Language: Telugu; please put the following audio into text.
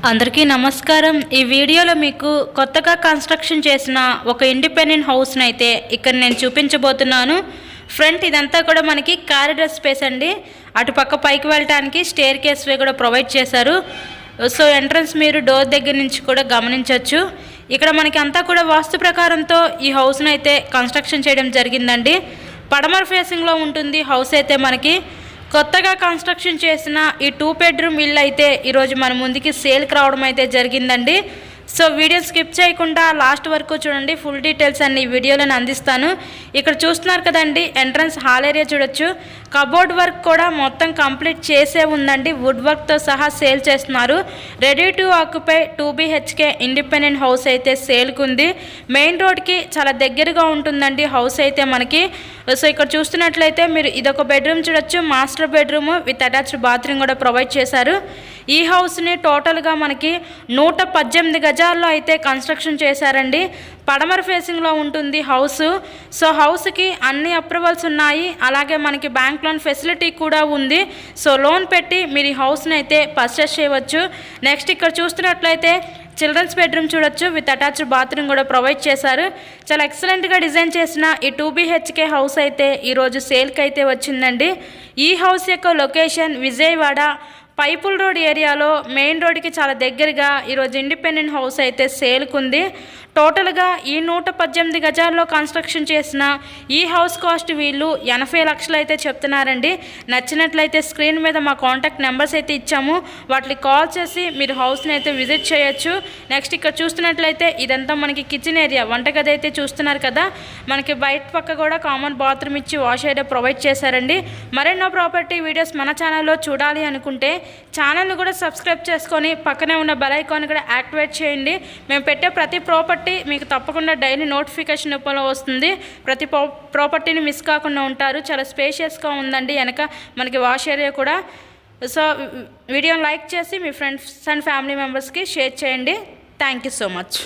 అందరికీ నమస్కారం। ఈ వీడియోలో మీకు కొత్తగా కన్స్ట్రక్షన్ చేసిన ఒక ఇండిపెండెంట్ హౌస్ని అయితే ఇక్కడ నేను చూపించబోతున్నాను। ఫ్రంట్ ఇదంతా కూడా మనకి కారిడార్ స్పేస్ అండి। అటుపక్క పైకి వెళ్ళడానికి స్టేర్ కేస్ వే కూడా ప్రొవైడ్ చేశారు। సో ఎంట్రన్స్ మీరు డోర్ దగ్గర నుంచి కూడా గమనించవచ్చు। ఇక్కడ మనకి అంతా కూడా వాస్తు ప్రకారంతో ఈ హౌస్ని అయితే కన్స్ట్రక్షన్ చేయడం జరిగిందండి। పడమర ఫేసింగ్లో ఉంటుంది హౌస్ అయితే మనకి। కొత్తగా కన్స్ట్రక్షన్ చేసిన ఈ 2 బెడ్రూమ్ ఇల్లు అయితే ఈరోజు మన ముందుకి సేల్కి రావడం అయితే జరిగిందండి। సో వీడియో స్కిప్ చేయకుండా లాస్ట్ వరకు చూడండి, ఫుల్ డీటెయిల్స్ అన్ని ఈ వీడియోలో అందిస్తాను। ఇక్కడ చూస్తున్నారు కదండి, ఎంట్రన్స్ హాల్ ఏరియా చూడొచ్చు। కబోర్డ్ వర్క్ కూడా మొత్తం కంప్లీట్ చేసే ఉందండి, వుడ్ వర్క్తో సహా సేల్ చేస్తున్నారు। Ready to occupy 2 BHK independent house అయితే సేల్కి ఉంది। మెయిన్ రోడ్కి చాలా దగ్గరగా ఉంటుందండి హౌస్ అయితే మనకి। సో ఇక్కడ చూస్తున్నట్లయితే మీరు ఇదొక బెడ్రూమ్ చూడొచ్చు, master bedroom with attached bathroom కూడా ప్రొవైడ్ చేశారు। ఈ హౌస్ని టోటల్గా మనకి 118 గజాల్లో అయితే కన్స్ట్రక్షన్ చేశారండి। పడమర ఫేసింగ్లో ఉంటుంది హౌస్। సో హౌస్కి అన్ని అప్రూవల్స్ ఉన్నాయి, అలాగే మనకి బ్యాంక్ లోన్ ఫెసిలిటీ కూడా ఉంది। సో లోన్ పెట్టి మీరు ఈ హౌస్ని అయితే పర్చేస్ చేయవచ్చు। నెక్స్ట్ ఇక్కడ చూస్తున్నట్లయితే చిల్డ్రన్స్ బెడ్రూమ్ చూడొచ్చు, విత్ అటాచ్డ్ బాత్రూమ్ కూడా ప్రొవైడ్ చేశారు। చాలా ఎక్సలెంట్గా డిజైన్ చేసిన ఈ 2 BHK హౌస్ అయితే ఈరోజు సేల్కి అయితే వచ్చిందండి। ఈ హౌస్ యొక్క లొకేషన్ విజయవాడ పైపుల్ రోడ్ ఏరియాలో మెయిన్ రోడ్కి చాలా దగ్గరగా ఈరోజు ఇండిపెండెంట్ హౌస్ అయితే సేల్కి ఉంది। టోటల్గా ఈ 118 గజాల్లో కన్స్ట్రక్షన్ చేసిన ఈ హౌస్ కాస్ట్ వీళ్ళు 80 లక్షలు అయితే చెప్తున్నారండి। నచ్చినట్లయితే స్క్రీన్ మీద మా కాంటాక్ట్ నెంబర్స్ అయితే ఇచ్చాము, వాటికి కాల్ చేసి మీరు హౌస్ని అయితే విజిట్ చేయొచ్చు। నెక్స్ట్ ఇక్కడ చూస్తున్నట్లయితే ఇదంతా మనకి కిచెన్ ఏరియా, వంటగది అయితే చూస్తున్నారు కదా। మనకి బయట పక్క కూడా కామన్ బాత్రూమ్ ఇచ్చి వాష్ ఏరియా ప్రొవైడ్ చేశారండి। మరెన్నో ప్రాపర్టీ వీడియోస్ మన ఛానల్లో చూడాలి అనుకుంటే ఛానల్ని కూడా సబ్స్క్రైబ్ చేసుకొని పక్కనే ఉన్న బెల్ ఐకాన్ కూడా యాక్టివేట్ చేయండి। మేము పెట్టే ప్రతి ప్రాపర్టీ మీకు తప్పకుండా డైలీ నోటిఫికేషన్ రూపంలో వస్తుంది। ప్రతి ప్రాపర్టీని మిస్ కాకుండా ఉంటారు। చాలా స్పేషియస్గా ఉందండి వెనక మనకి వాష్ ఏరియా కూడా। సో వీడియోని లైక్ చేసి మీ ఫ్రెండ్స్ అండ్ ఫ్యామిలీ మెంబర్స్కి షేర్ చేయండి। Thank you so much.